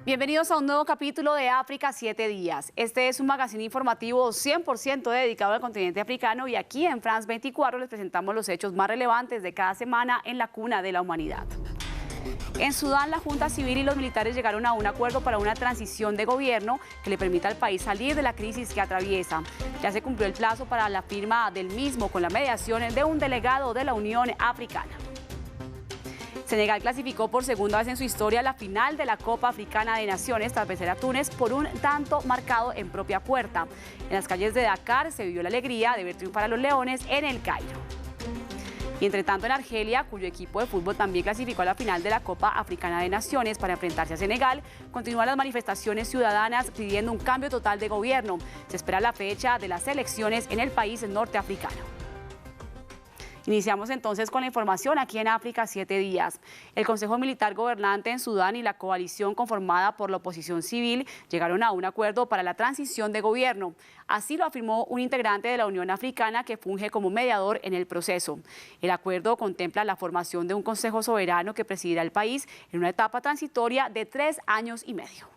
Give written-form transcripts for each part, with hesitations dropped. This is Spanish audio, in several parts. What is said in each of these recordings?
Bienvenidos a un nuevo capítulo de África 7 días. Este es un magazine informativo 100% dedicado al continente africano y aquí en France 24 les presentamos los hechos más relevantes de cada semana en la cuna de la humanidad. En Sudán, la Junta Civil y los militares llegaron a un acuerdo para una transición de gobierno que le permita al país salir de la crisis que atraviesa. Ya se cumplió el plazo para la firma del mismo con la mediación de un delegado de la Unión Africana. Senegal clasificó por segunda vez en su historia la final de la Copa Africana de Naciones tras vencer a Túnez por un tanto marcado en propia puerta. En las calles de Dakar se vivió la alegría de ver triunfar a los Leones en el Cairo. Y entre tanto en Argelia, cuyo equipo de fútbol también clasificó a la final de la Copa Africana de Naciones para enfrentarse a Senegal, continúan las manifestaciones ciudadanas pidiendo un cambio total de gobierno. Se espera la fecha de las elecciones en el país norteafricano. Iniciamos entonces con la información aquí en África 7 días. El Consejo Militar Gobernante en Sudán y la coalición conformada por la oposición civil llegaron a un acuerdo para la transición de gobierno. Así lo afirmó un integrante de la Unión Africana que funge como mediador en el proceso. El acuerdo contempla la formación de un Consejo Soberano que presidirá el país en una etapa transitoria de 3 años y medio.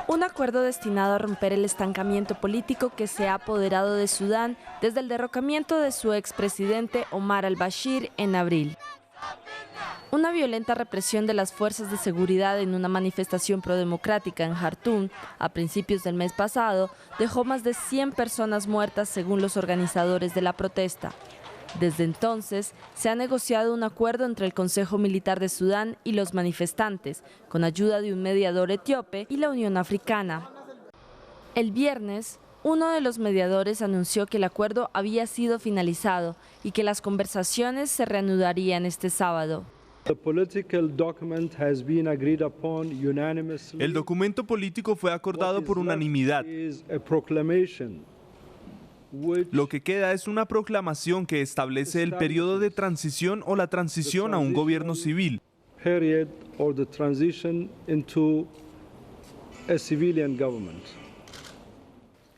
Un acuerdo destinado a romper el estancamiento político que se ha apoderado de Sudán desde el derrocamiento de su expresidente Omar al-Bashir en abril. Una violenta represión de las fuerzas de seguridad en una manifestación prodemocrática en Jartum a principios del mes pasado dejó más de 100 personas muertas según los organizadores de la protesta. Desde entonces, se ha negociado un acuerdo entre el Consejo Militar de Sudán y los manifestantes, con ayuda de un mediador etíope y la Unión Africana. El viernes, uno de los mediadores anunció que el acuerdo había sido finalizado y que las conversaciones se reanudarían este sábado. El documento político fue acordado por unanimidad. Lo que queda es una proclamación que establece el periodo de transición o la transición a un gobierno civil.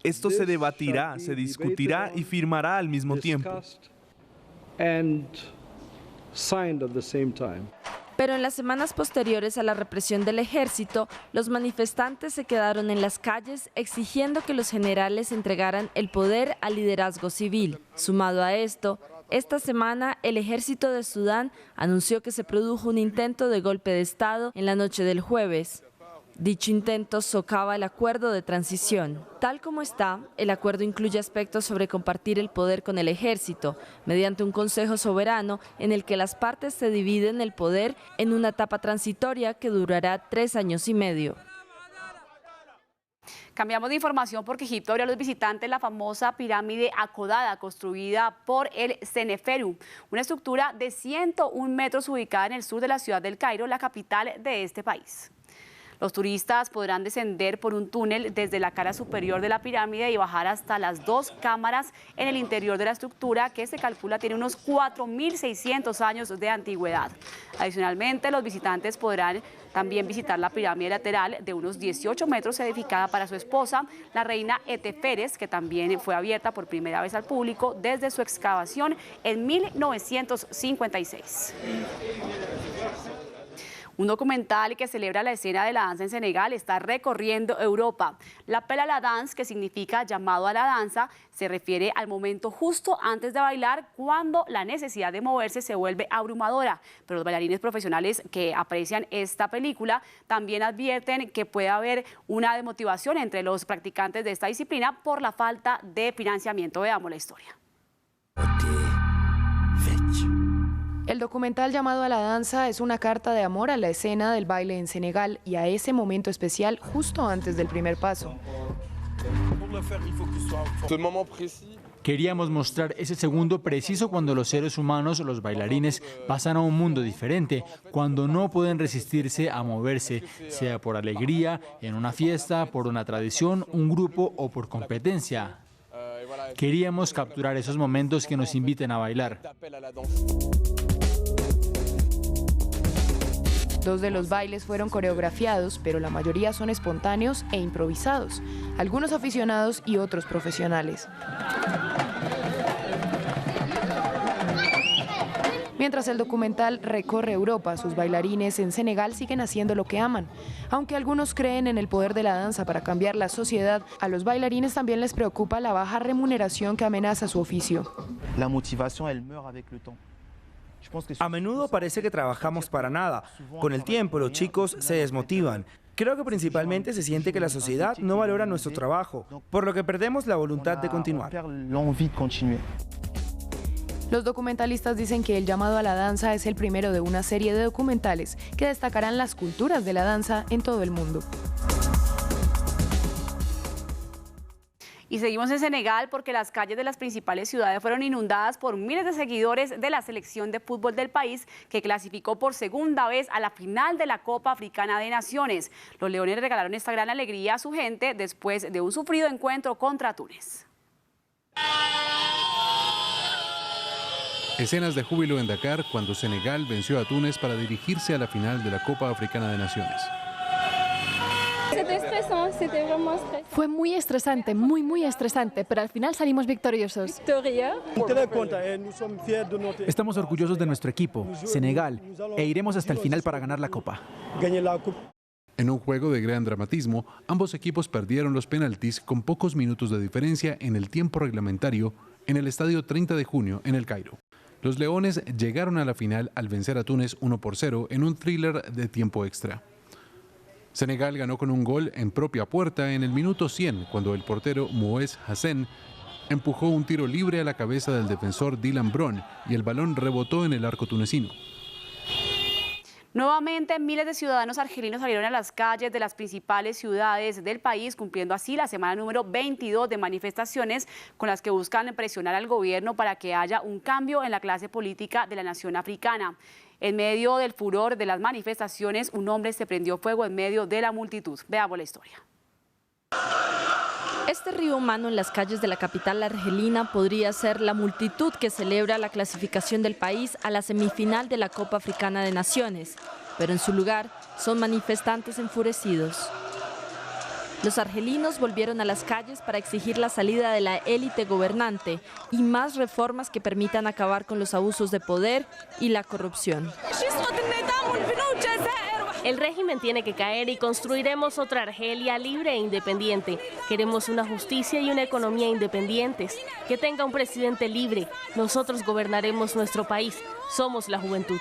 Esto se debatirá, se discutirá y firmará al mismo tiempo. Pero en las semanas posteriores a la represión del ejército, los manifestantes se quedaron en las calles exigiendo que los generales entregaran el poder al liderazgo civil. Sumado a esto, esta semana el ejército de Sudán anunció que se produjo un intento de golpe de Estado en la noche del jueves. Dicho intento socava el acuerdo de transición. Tal como está, el acuerdo incluye aspectos sobre compartir el poder con el ejército, mediante un consejo soberano en el que las partes se dividen el poder en una etapa transitoria que durará 3 años y medio. Cambiamos de información porque Egipto abrió a los visitantes la famosa pirámide acodada construida por el Seneferu, una estructura de 101 metros ubicada en el sur de la ciudad del Cairo, la capital de este país. Los turistas podrán descender por un túnel desde la cara superior de la pirámide y bajar hasta las 2 cámaras en el interior de la estructura, que se calcula tiene unos 4.600 años de antigüedad. Adicionalmente, los visitantes podrán también visitar la pirámide lateral de unos 18 metros edificada para su esposa, la reina Eteferes, que también fue abierta por primera vez al público desde su excavación en 1956. Un documental que celebra la escena de la danza en Senegal está recorriendo Europa. La Appel à la Danse, que significa llamado a la danza, se refiere al momento justo antes de bailar cuando la necesidad de moverse se vuelve abrumadora. Pero los bailarines profesionales que aprecian esta película también advierten que puede haber una desmotivación entre los practicantes de esta disciplina por la falta de financiamiento. Veamos la historia. El documental llamado a la danza es una carta de amor a la escena del baile en Senegal y a ese momento especial justo antes del primer paso. Queríamos mostrar ese segundo preciso cuando los seres humanos, los bailarines, pasan a un mundo diferente, cuando no pueden resistirse a moverse, sea por alegría, en una fiesta, por una tradición, un grupo o por competencia. Queríamos capturar esos momentos que nos inviten a bailar. 2 de los bailes fueron coreografiados, pero la mayoría son espontáneos e improvisados, algunos aficionados y otros profesionales. Mientras el documental recorre Europa, sus bailarines en Senegal siguen haciendo lo que aman. Aunque algunos creen en el poder de la danza para cambiar la sociedad, a los bailarines también les preocupa la baja remuneración que amenaza su oficio. La motivación, elle meurt avec le temps. A menudo parece que trabajamos para nada. Con el tiempo, los chicos se desmotivan. Creo que principalmente se siente que la sociedad no valora nuestro trabajo, por lo que perdemos la voluntad de continuar. Los documentalistas dicen que El llamado a la danza es el primero de una serie de documentales que destacarán las culturas de la danza en todo el mundo. Y seguimos en Senegal porque las calles de las principales ciudades fueron inundadas por miles de seguidores de la selección de fútbol del país que clasificó por segunda vez a la final de la Copa Africana de Naciones. Los leones regalaron esta gran alegría a su gente después de un sufrido encuentro contra Túnez. Escenas de júbilo en Dakar cuando Senegal venció a Túnez para dirigirse a la final de la Copa Africana de Naciones. Fue muy estresante, muy estresante, pero al final salimos victoriosos. Estamos orgullosos de nuestro equipo, Senegal, e iremos hasta el final para ganar la Copa. En un juego de gran dramatismo, ambos equipos perdieron los penaltis con pocos minutos de diferencia en el tiempo reglamentario en el estadio 30 de junio en El Cairo. Los Leones llegaron a la final al vencer a Túnez 1-0 en un thriller de tiempo extra. Senegal ganó con un gol en propia puerta en el minuto 100 cuando el portero Moez Hassen empujó un tiro libre a la cabeza del defensor Dylan Bron y el balón rebotó en el arco tunecino. Nuevamente, miles de ciudadanos argelinos salieron a las calles de las principales ciudades del país, cumpliendo así la semana número 22 de manifestaciones con las que buscan presionar al gobierno para que haya un cambio en la clase política de la nación africana. En medio del furor de las manifestaciones, un hombre se prendió fuego en medio de la multitud. Veamos la historia. Este río humano en las calles de la capital argelina podría ser la multitud que celebra la clasificación del país a la semifinal de la Copa Africana de Naciones, pero en su lugar son manifestantes enfurecidos. Los argelinos volvieron a las calles para exigir la salida de la élite gobernante y más reformas que permitan acabar con los abusos de poder y la corrupción. El régimen tiene que caer y construiremos otra Argelia libre e independiente. Queremos una justicia y una economía independientes, que tenga un presidente libre. Nosotros gobernaremos nuestro país. Somos la juventud.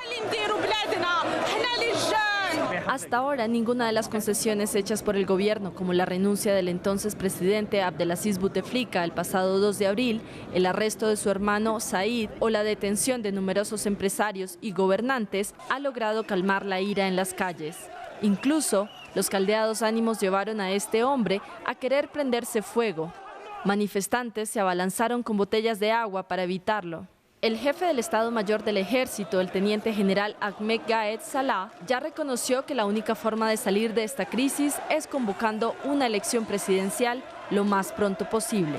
Hasta ahora, ninguna de las concesiones hechas por el gobierno, como la renuncia del entonces presidente Abdelaziz Bouteflika el pasado 2 de abril, el arresto de su hermano Said o la detención de numerosos empresarios y gobernantes, ha logrado calmar la ira en las calles. Incluso, los caldeados ánimos llevaron a este hombre a querer prenderse fuego. Manifestantes se abalanzaron con botellas de agua para evitarlo. El jefe del Estado Mayor del Ejército, el teniente general Ahmed Gaed Salah, ya reconoció que la única forma de salir de esta crisis es convocando una elección presidencial lo más pronto posible.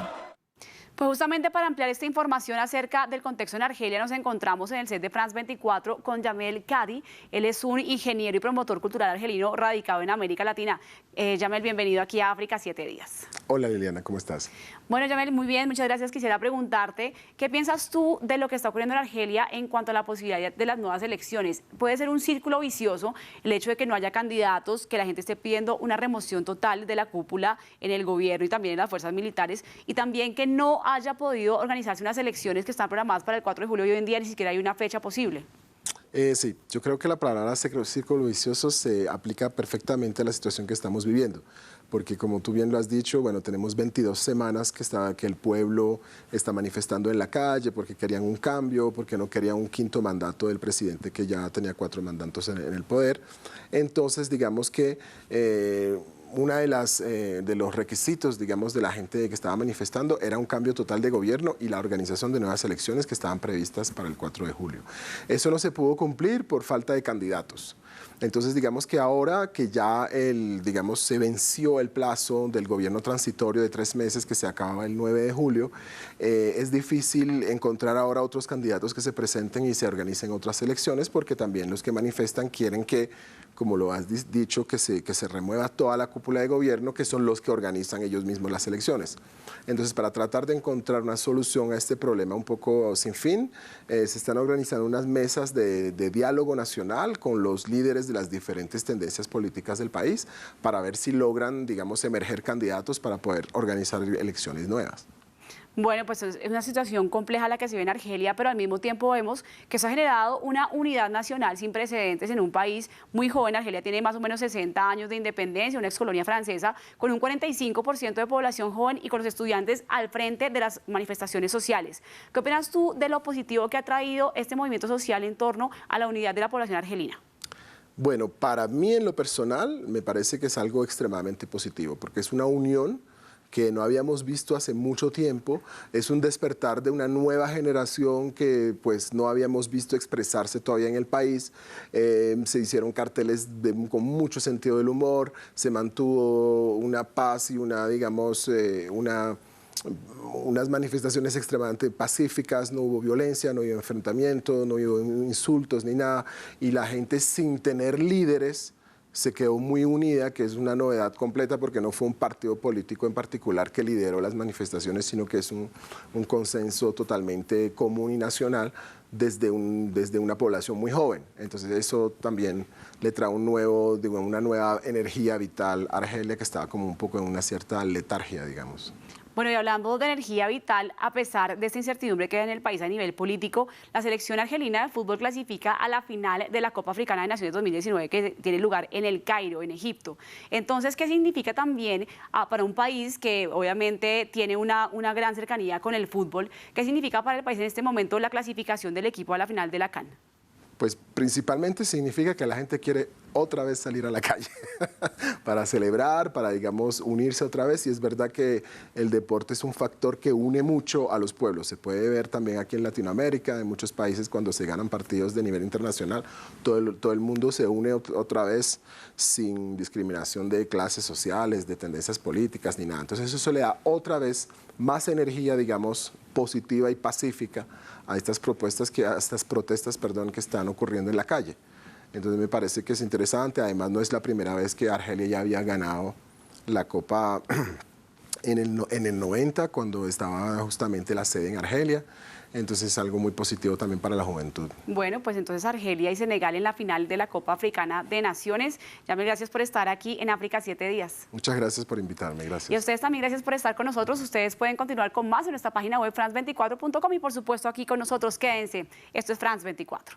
Pues justamente para ampliar esta información acerca del contexto en Argelia nos encontramos en el set de France 24 con Jamel Kadi. Él es un ingeniero y promotor cultural argelino radicado en América Latina. Jamel, bienvenido aquí a África 7 días. Hola Liliana, ¿cómo estás? Bueno, Jamel, muy bien, muchas gracias. Quisiera preguntarte, ¿qué piensas tú de lo que está ocurriendo en Argelia en cuanto a la posibilidad de las nuevas elecciones? ¿Puede ser un círculo vicioso el hecho de que no haya candidatos, que la gente esté pidiendo una remoción total de la cúpula en el gobierno y también en las fuerzas militares, y también que no haya podido organizarse unas elecciones que están programadas para el 4 de julio y hoy en día ni siquiera hay una fecha posible? Sí, yo creo que la palabra círculo vicioso se aplica perfectamente a la situación que estamos viviendo, porque como tú bien lo has dicho, bueno, tenemos 22 semanas que el pueblo está manifestando en la calle porque querían un cambio, porque no querían un quinto mandato del presidente que ya tenía 4 mandatos en el poder. Entonces, digamos que una de los requisitos, digamos, de la gente que estaba manifestando era un cambio total de gobierno y la organización de nuevas elecciones que estaban previstas para el 4 de julio. Eso no se pudo cumplir por falta de candidatos. Entonces, digamos que ahora que ya se venció el plazo del gobierno transitorio de 3 meses que se acababa el 9 de julio, es difícil encontrar ahora otros candidatos que se presenten y se organicen otras elecciones porque también los que manifestan quieren que como lo has dicho, que se remueva toda la cúpula de gobierno, que son los que organizan ellos mismos las elecciones. Entonces, para tratar de encontrar una solución a este problema un poco sin fin, se están organizando unas mesas de diálogo nacional con los líderes de las diferentes tendencias políticas del país para ver si logran, digamos, emerger candidatos para poder organizar elecciones nuevas. Bueno, pues es una situación compleja la que se ve en Argelia, pero al mismo tiempo vemos que se ha generado una unidad nacional sin precedentes en un país muy joven. Argelia tiene más o menos 60 años de independencia, una excolonia francesa, con un 45% de población joven y con los estudiantes al frente de las manifestaciones sociales. ¿Qué opinas tú de lo positivo que ha traído este movimiento social en torno a la unidad de la población argelina? Bueno, para mí en lo personal me parece que es algo extremadamente positivo, porque es una unión que no habíamos visto hace mucho tiempo, es un despertar de una nueva generación que pues no habíamos visto expresarse todavía en el país. Se hicieron carteles con mucho sentido del humor, se mantuvo una paz y una, digamos, unas manifestaciones extremadamente pacíficas, no hubo violencia, no hubo enfrentamiento, no hubo insultos ni nada, y la gente sin tener líderes se quedó muy unida, que es una novedad completa porque no fue un partido político en particular que lideró las manifestaciones, sino que es un consenso totalmente común y nacional desde una población muy joven. Entonces eso también le trae una nueva energía vital a Argelia, que estaba como un poco en una cierta letargia, digamos. Bueno, y hablando de energía vital, a pesar de esta incertidumbre que hay en el país a nivel político, la selección argelina de fútbol clasifica a la final de la Copa Africana de Naciones 2019 que tiene lugar en El Cairo, en Egipto. Entonces, ¿qué significa también para un país que obviamente tiene una gran cercanía con el fútbol? ¿Qué significa para el país en este momento la clasificación del equipo a la final de la CAN? Pues principalmente significa que la gente quiere otra vez salir a la calle para celebrar, para, digamos, unirse otra vez. Y es verdad que el deporte es un factor que une mucho a los pueblos. Se puede ver también aquí en Latinoamérica, en muchos países, cuando se ganan partidos de nivel internacional, todo el mundo se une otra vez sin discriminación de clases sociales, de tendencias políticas, ni nada. Entonces eso le da otra vez más energía, digamos, positiva y pacífica a estas protestas que están ocurriendo en la calle. Entonces me parece que es interesante. Además, no es la primera vez que Argelia ya había ganado la Copa en el 90, cuando estaba justamente la sede en Argelia. Entonces es algo muy positivo también para la juventud. Bueno, pues entonces Argelia y Senegal en la final de la Copa Africana de Naciones. Yamil, gracias por estar aquí en África 7 días. Muchas gracias por invitarme, gracias. Y a ustedes también gracias por estar con nosotros. Ustedes pueden continuar con más en nuestra página web france24.com y por supuesto aquí con nosotros. Quédense. Esto es France 24.